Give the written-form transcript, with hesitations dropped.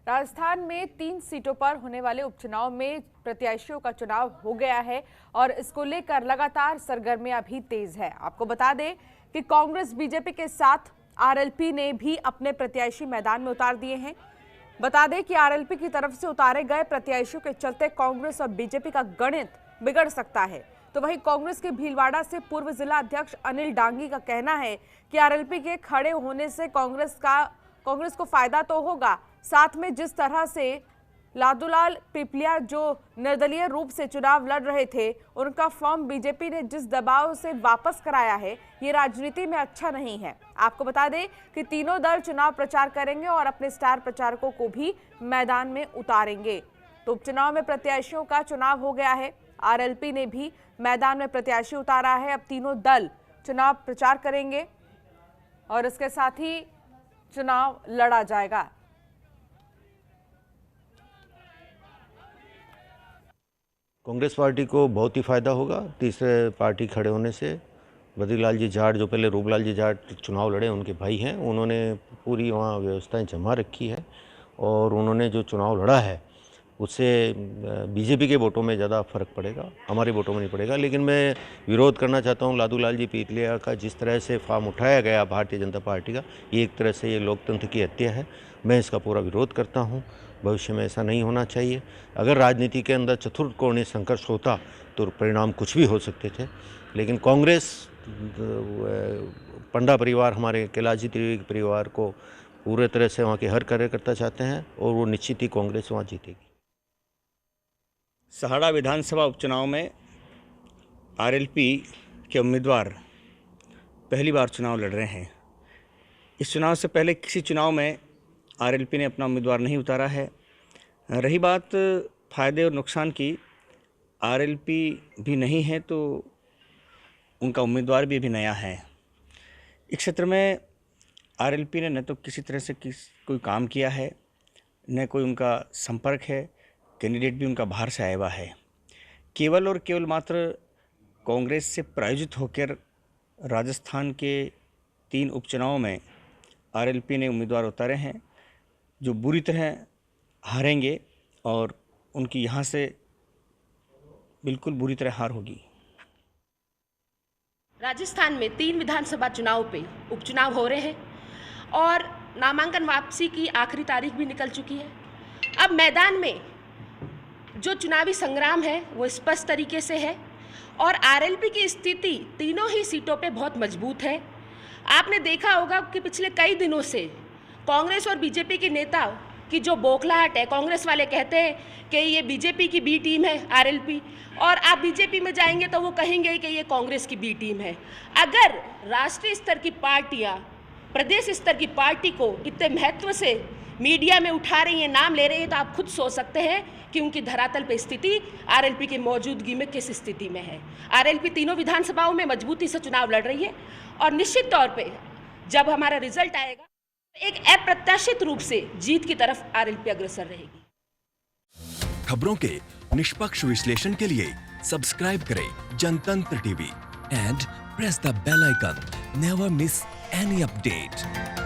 राजस्थान में 3 सीटों पर होने वाले उपचुनाव में प्रत्याशियों का चुनाव हो गया है और इसको लेकर लगातार सरगर्मियां भी तेज है। आपको बता दें कि कांग्रेस बीजेपी के साथ आरएलपी ने भी अपने प्रत्याशी मैदान में उतार दिए हैं। बता दें कि आरएलपी की तरफ से उतारे गए प्रत्याशियों के चलते कांग्रेस और बीजेपी का गणित बिगड़ सकता है। तो वहीं कांग्रेस के भीलवाड़ा से पूर्व जिला अध्यक्ष अनिल डांगी का कहना है कि आरएलपी के खड़े होने से कांग्रेस को फायदा तो होगा, साथ में जिस तरह से लादूलाल पिपलिया जो निर्दलीय रूप से चुनाव लड़ रहे थे, उनका फॉर्म बीजेपी ने जिस दबाव से वापस कराया है, ये राजनीति में अच्छा नहीं है। आपको बता दें कि तीनों दल चुनाव प्रचार करेंगे और अपने स्टार प्रचारकों को भी मैदान में उतारेंगे। तो उपचुनाव में प्रत्याशियों का चुनाव हो गया है। आरएलपी ने भी मैदान में प्रत्याशी उतारा है। अब तीनों दल चुनाव प्रचार करेंगे और इसके साथ ही चुनाव लड़ा जाएगा। कांग्रेस पार्टी को बहुत ही फायदा होगा तीसरे पार्टी खड़े होने से। बद्रीलाल जी जाट जो पहले रूपलाल जी जाट चुनाव लड़े, उनके भाई हैं, उन्होंने पूरी वहाँ व्यवस्थाएं जमा रखी है और उन्होंने जो चुनाव लड़ा है उससे बीजेपी के वोटों में ज़्यादा फर्क पड़ेगा, हमारे वोटों में नहीं पड़ेगा। लेकिन मैं विरोध करना चाहता हूँ लादूलाल जी पिपलिया का जिस तरह से फॉर्म उठाया गया भारतीय जनता पार्टी का, ये एक तरह से ये लोकतंत्र की हत्या है। मैं इसका पूरा विरोध करता हूँ। भविष्य में ऐसा नहीं होना चाहिए। अगर राजनीति के अंदर चतुर्थ कोणीय संघर्ष होता तो परिणाम कुछ भी हो सकते थे, लेकिन कांग्रेस पंडा परिवार, हमारे कैलाश जी परिवार को पूरे तरह से वहाँ के हर कार्यकर्ता चाहते हैं और वो निश्चित ही कांग्रेस वहाँ जीतेगी। सहाड़ा विधानसभा उपचुनाव में आरएलपी के उम्मीदवार पहली बार चुनाव लड़ रहे हैं। इस चुनाव से पहले किसी चुनाव में आरएलपी ने अपना उम्मीदवार नहीं उतारा है। रही बात फ़ायदे और नुकसान की, आरएलपी भी नहीं है तो उनका उम्मीदवार भी अभी नया है। इस क्षेत्र में आरएलपी ने न तो किसी तरह से कोई काम किया है, न कोई उनका संपर्क है। कैंडिडेट भी उनका बाहर से आया हुआ है। केवल और केवल मात्र कांग्रेस से प्रायोजित होकर राजस्थान के 3 उपचुनावों में आरएलपी ने उम्मीदवार उतारे हैं जो बुरी तरह हारेंगे और उनकी यहाँ से बिल्कुल बुरी तरह हार होगी। राजस्थान में 3 विधानसभा चुनाव पे उपचुनाव हो रहे हैं और नामांकन वापसी की आखिरी तारीख भी निकल चुकी है। अब मैदान में जो चुनावी संग्राम है वो स्पष्ट तरीके से है और आरएलपी की स्थिति तीनों ही सीटों पे बहुत मजबूत है। आपने देखा होगा कि पिछले कई दिनों से कांग्रेस और बीजेपी के नेता की जो बौखलाहट है, कांग्रेस वाले कहते हैं कि ये बीजेपी की बी टीम है आरएलपी, और आप बीजेपी में जाएंगे तो वो कहेंगे कि ये कांग्रेस की बी टीम है। अगर राष्ट्रीय स्तर की पार्टियां प्रदेश स्तर की पार्टी को इतने महत्व से मीडिया में उठा रही हैं, नाम ले रही हैं, तो आप खुद सोच सकते हैं कि उनकी धरातल पे स्थिति आरएलपी की मौजूदगी में किस स्थिति में है। आरएलपी तीनों विधानसभाओं में मजबूती से चुनाव लड़ रही है और निश्चित तौर पे जब हमारा रिजल्ट आएगा तो एक अप्रत्याशित रूप से जीत की तरफ आरएलपी अग्रसर रहेगी। खबरों के निष्पक्ष विश्लेषण के लिए सब्सक्राइब करें Jantantra TV and press the bell icon. Never miss any update.